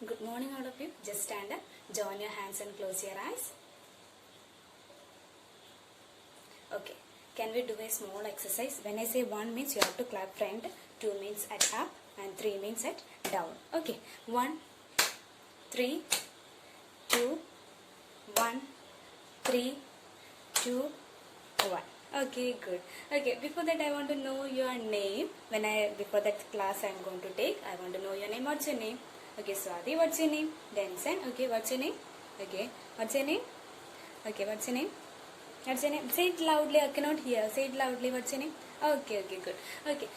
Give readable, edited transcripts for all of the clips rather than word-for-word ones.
Good morning all of you. Just stand up, join your hands and close your eyes. Okay, can we do a small exercise? When I say 1 means you have to clap front, 2 means at up and 3 means at down. Okay, 1, 3, 2, 1, 3, 2, 1. Okay, good. Okay, before that I want to know your name. Before that class I am going to take, I want to know your name. What's your name? Okay, Swati, what's your name? Denson, okay, what's your name? Okay, what's your name? Okay, what's your name? What's your name? Say it loudly, I cannot hear. Say it loudly, what's your name? Okay, good. Okay,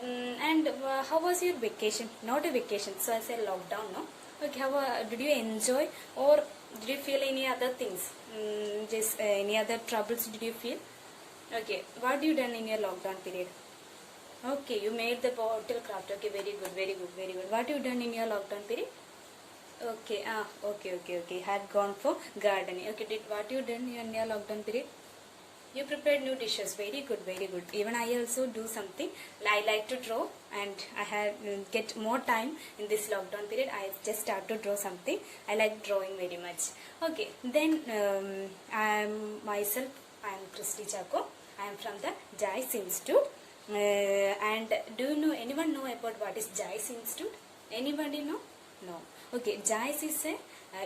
and how was your vacation? Not a vacation, so I say lockdown, no? Okay, did you enjoy or did you feel any other things? Just any other troubles did you feel? Okay, what you done in your lockdown period? Okay, you made the bottle craft. Okay, very good. What you done in your lockdown period? Okay, okay. Had gone for gardening. Okay, what you done in your lockdown period? You prepared new dishes. Very good. Even I also do something. I like to draw, and I had get more time in this lockdown period. I just start to draw something. I like drawing very much. Okay, then I am Christy Chako. I am from the JICE Institute. And do you know anyone know about what is JICE Institute? Anybody know? No. Okay, JICE is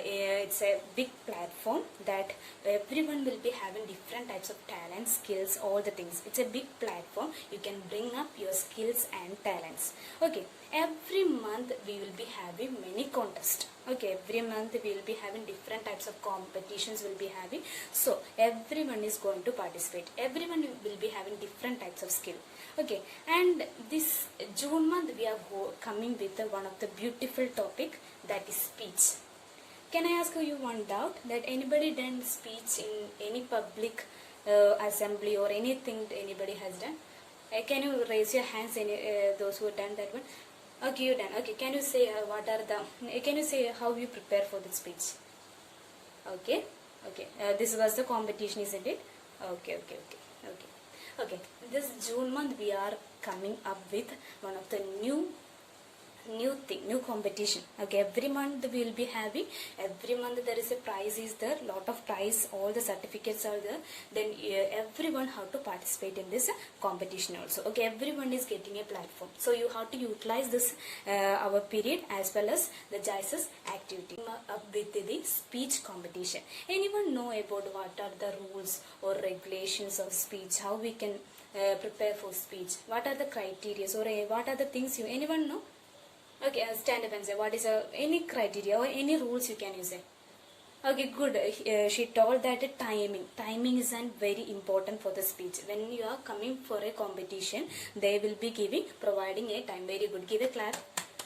it's a big platform that everyone will be having different types of talents, skills, all the things. It's a big platform. You can bring up your skills and talents. Okay, every month we will be having many contests. Okay, every month we will be having different types of competitions will be having. So everyone is going to participate. Everyone will be having different types of skill. Okay, and this June month we are coming with one of the beautiful topic, that is speech. Can I ask you one doubt, that anybody done speech in any public assembly or anything anybody has done? Can you raise your hands, those who have done that one? Okay, you done. Okay, can you say can you say how you prepare for the speech? Okay. This was the competition, isn't it? Okay. This June month we are coming up with one of the new competition. Okay, every month we will be having, every month there is a prize is there, lot of prize, all the certificates are there. Then everyone have to participate in this competition also. Okay, everyone is getting a platform, so you have to utilize this our period as well as the JICE's activity up with the speech competition. Anyone know about what are the rules or regulations of speech, how we can prepare for speech, what are the criteria or what are the things anyone know? Okay, stand up and say what is any criteria or any rules you can use. Okay, good. She told that timing is very important for the speech. When you are coming for a competition, they will be providing a time. Very good. Give a clap.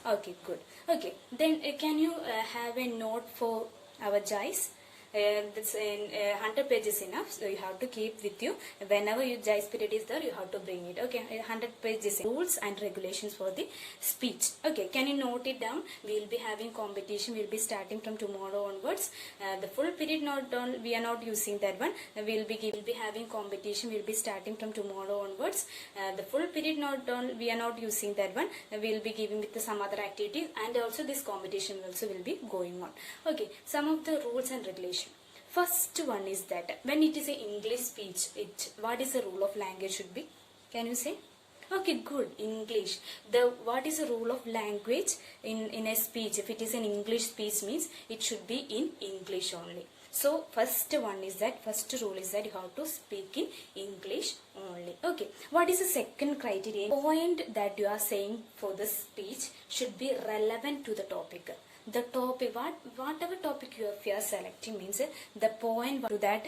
Okay, good. Okay, then can you have a note for our JICE? That's 100 pages enough, so you have to keep with you whenever your JICE period is there. You have to bring it. Okay, 100 pages rules and regulations for the speech. Okay, can you note it down? We will be having competition. We will be starting from tomorrow onwards. The full period we are not using that one. We will be having competition. We will be starting from tomorrow onwards. The full period we are not using that one. We will be giving with some other activities, and also this competition also will be going on. Okay, some of the rules and regulations. First one is that when it is an English speech, what is the rule of language should be? Can you say? Okay, good. English. What is the rule of language in a speech? If it is an English speech, means it should be in English only. So first rule is that you have to speak in English only. Okay. What is the second criteria? Point that you are saying for the speech should be relevant to the topic. The topic, whatever topic you are selecting, means the point to that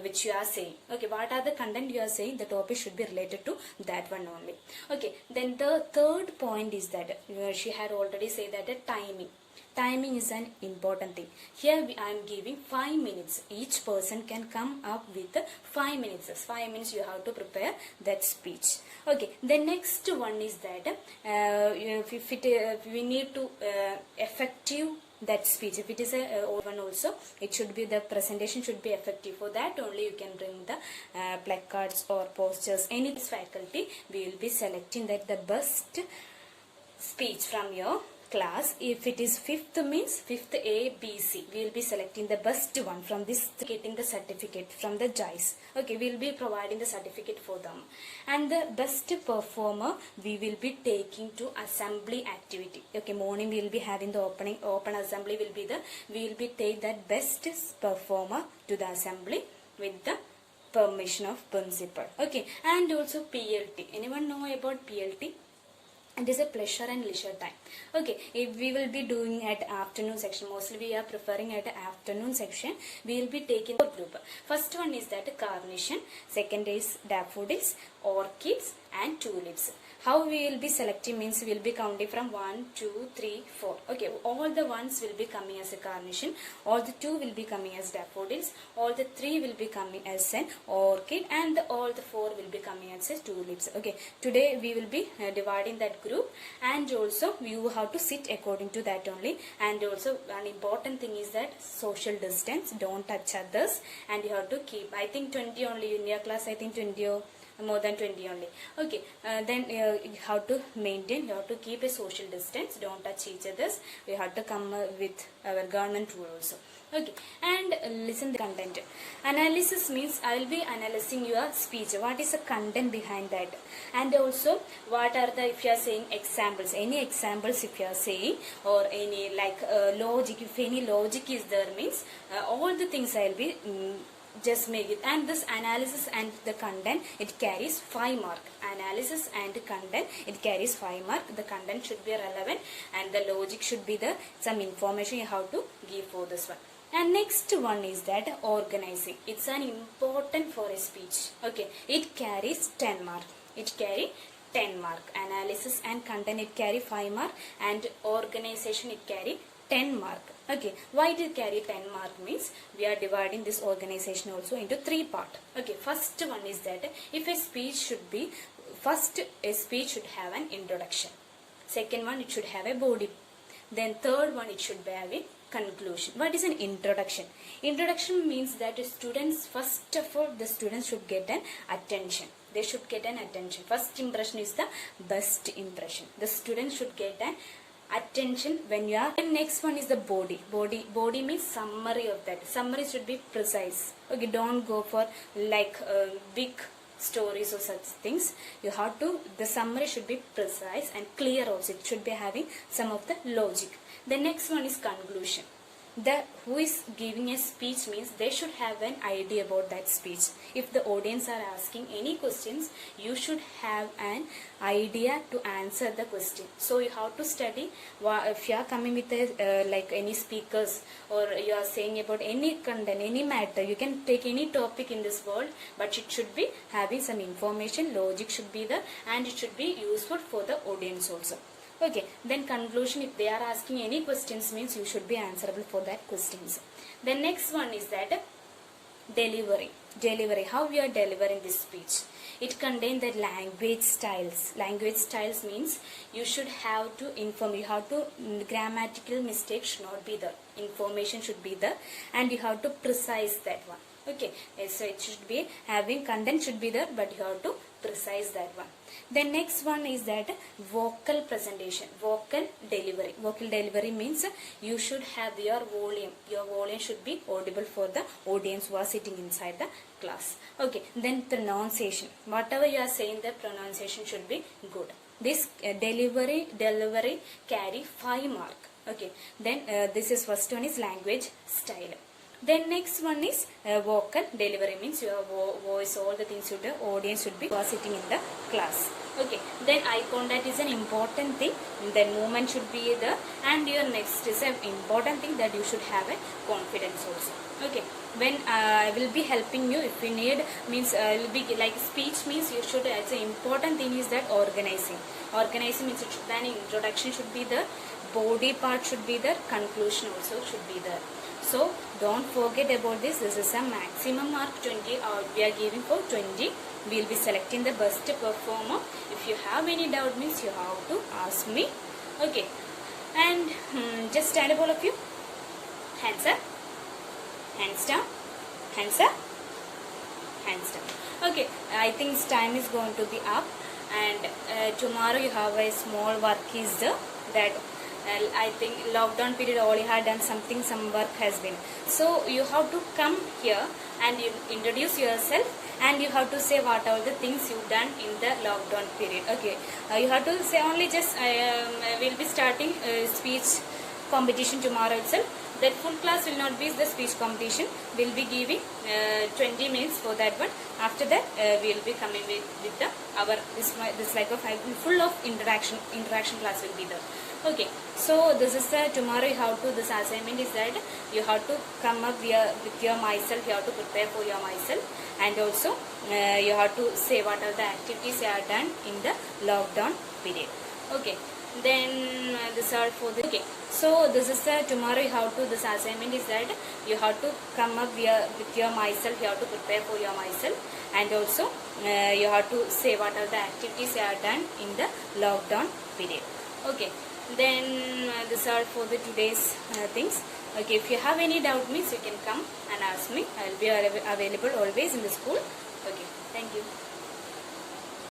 which you are saying. Okay, what are the content you are saying, the topic should be related to that one only. Okay, then the third point is that she had already said that timing is an important thing. Here I am giving 5 minutes. Each person can come up with 5 minutes. 5 minutes you have to prepare that speech. Okay, the next one is that we need to effective that speech. If it is a one also, it should be, the presentation should be effective. For that only you can bring the placards or posters. Any faculty, we will be selecting that the best speech from your class. If it is fifth means fifth A, B, C. We will be selecting the best one from this, getting the certificate from the JICE. Okay, we will be providing the certificate for them. And the best performer we will be taking to assembly activity. Okay, morning we will be having the open assembly will be the, we will be take that best performer to the assembly with the permission of principal. Okay, and also PLT. Anyone know about PLT? It is a pleasure and leisure time. Okay, if we will be doing at afternoon section, mostly we are preferring at afternoon section, we will be taking the group. First one is that carnation, second is daffodils, orchids and tulips. How we will be selecting means we will be counting from 1, 2, 3, 4. Okay, all the ones will be coming as a carnation, all the 2 will be coming as daffodils, all the 3 will be coming as an orchid, and all the 4 will be coming as a tulips. Okay, today we will be dividing that group, and also you have to sit according to that only. And also an important thing is that social distance, don't touch others, and you have to keep, I think 20 only in your class, I think 20 or more than 20 only. Okay, then you have to maintain, you have to keep a social distance, don't touch each others. We have to come with our government rule also. Okay, and listen the content. Analysis means I will be analyzing your speech. What is the content behind that? And also what are the, if you are saying examples, any examples if you are saying, or any like logic, if any logic is there means all the things I will be just make it. And this analysis and the content, it carries 5 mark. Analysis and content, it carries 5 mark. The content should be relevant and the logic should be the some information you have to give for this one. And next one is that organizing. It's an important for a speech. Okay, it carries 10 mark. It carry 10 mark. Analysis and content, it carry 5 mark, and organization, it carry 10 mark. Okay, why it carry 10 mark means we are dividing this organization also into 3 part. Okay, first one is that if a speech should be, first a speech should have an introduction, second one it should have a body, then third one it should be having conclusion. What is an introduction? Introduction means that students, first of all the students should get an attention. They should get an attention. First impression is the best impression. The students should get an attention when you are. And next one is the body. Body means summary of that. Summary should be precise. Okay, don't go for like big stories or such things. You have to, the summary should be precise and clear also. It should be having some of the logic. The next one is conclusion. The who is giving a speech means they should have an idea about that speech. If the audience are asking any questions, you should have an idea to answer the question. So you have to study. If you are coming with a, like any speakers, or you are saying about any content, any matter, you can take any topic in this world, but it should be having some information, logic should be there, and it should be useful for the audience also. Okay, then conclusion, if they are asking any questions means you should be answerable for that questions. The next one is that delivery. Delivery, how we are delivering this speech. It contains the language styles. Language styles means you should have to inform, you have to, grammatical mistakes should not be there, information should be there, and you have to precise that one. Okay, so it should be having, content should be there, but you have to precise that one. The next one is that vocal presentation, vocal delivery. Vocal delivery means you should have your volume. Your volume should be audible for the audience who are sitting inside the class. Okay, then pronunciation. Whatever you are saying, the pronunciation should be good. This delivery carry 5 mark. Okay, then this is first one is language style. Then next one is vocal delivery means your voice, all the things should, the audience should be sitting in the class. Okay, then eye contact is an important thing, then movement should be there, and your next is an important thing that you should have a confidence also. Okay, when I will be helping you, if you need means will be like speech means you should, as an important thing is that organizing. Organizing means it should, then introduction should be there, body part should be there, conclusion also should be there. So don't forget about this. This is a maximum mark 20. We are giving for 20. We will be selecting the best performer. If you have any doubt means you have to ask me. Okay. And just stand up all of you. Hands up. Hands down. Hands up. Hands down. Okay. I think time is going to be up. And tomorrow you have a small work is there, that I think lockdown period all you had done something, some work has been. So you have to come here and you introduce yourself and you have to say what are the things you done in the lockdown period. Okay, you have to say only just we'll be starting speech competition tomorrow itself. That full class will not be the speech competition. We'll be giving 20 minutes for that one. After that, we'll be coming with the our this like a full of interaction class will be there. Okay, so this is the tomorrow you have to, this assignment is that you have to come up with your myself, you have to prepare for your myself, and also you have to say what are the activities you have done in the lockdown period. Okay, then this are for the, okay, so this is the tomorrow you have to, this assignment is that you have to come up with your myself, you have to prepare for your myself, and also you have to say what are the activities you have done in the lockdown period. Okay, then these are for the today's things. Okay, if you have any doubt means you can come and ask me. I will be available always in the school